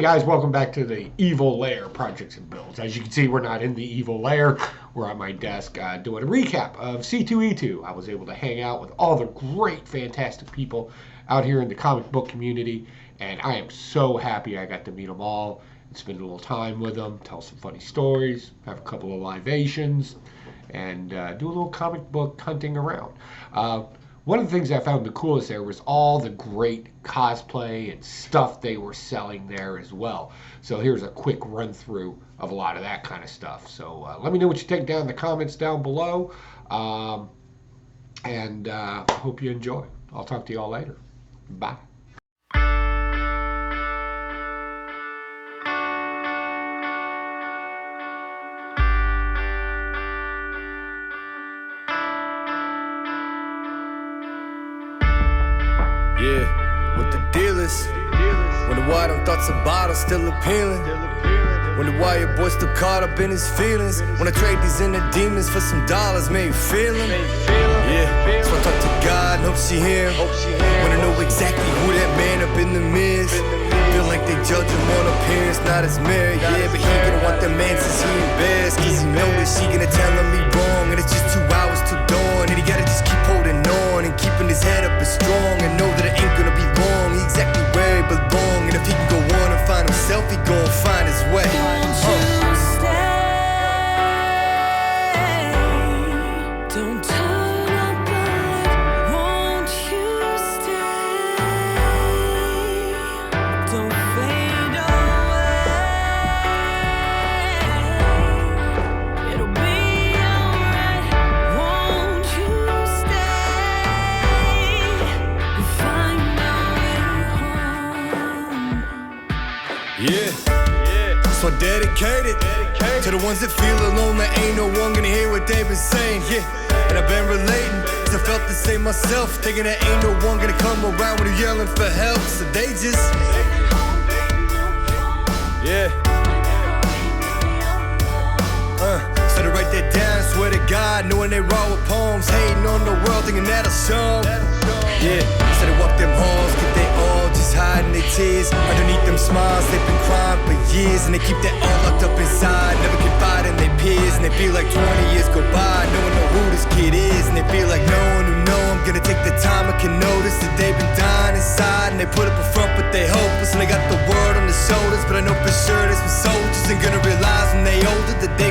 Hey guys, welcome back to the EVIL LAIR Projects and Builds. As you can see, we're not in the EVIL LAIR. We're at my desk doing a recap of C2E2. I was able to hang out with all the great, fantastic people out here in the comic book community, and I am so happy I got to meet them all and spend a little time with them, tell some funny stories, have a couple of libations, and do a little comic book hunting around. One of the things I found the coolest there was all the great cosplay and stuff they were selling there as well. So here's a quick run through of a lot of that kind of stuff. So let me know what you think down in the comments down below. And hope you enjoy. I'll talk to you all later. Bye. Yeah, what the deal is. Wonder why them thoughts about are still appealing. Wonder why your boy still caught up in his feelings. When I trade these inner demons for some dollars, maybe feel him. Yeah, so I talk to God and hope she hear him. Wanna know exactly who that man up in the mirrors. Feel like they judge him on appearance, not his merit. Yeah, but he gonna want them answers he embarrassed. Cause he know that she gonna tell him he wrong. And it's just 2 hours till dawn. And he gotta just keep holding on and keeping his head up is strong. And know that it ain't gonna be long. He exactly where he belong. And if he can go on and find himself, he gon' find his way. Don't turn up a light, won't you stay? Don't fade away. It'll be alright, won't you stay? We'll find our way home. Yeah, so dedicated to the ones that feel alone, that ain't no one gonna hear what they've been saying. Yeah, and I've been relating, cause I felt the same myself, thinking that ain't no one gonna come around when you're yelling for help. So they just, yeah, so to write that down, swear to God, knowing they raw with poems, hating on the world, thinking that'll show. Yeah, so they walk them halls, get they all, just hiding their tears. Underneath them smiles, they've been crying for years, and they keep that all locked up inside, never confide in their peers. And they feel like 20 years go by, no one know who this kid is. And they feel like no one who know I'm gonna take the time, I can notice that they've been dying inside. And they put up a front but they hopeless, and they got the word on their shoulders. But I know for sure there's some soldiers ain't gonna realize when they older that they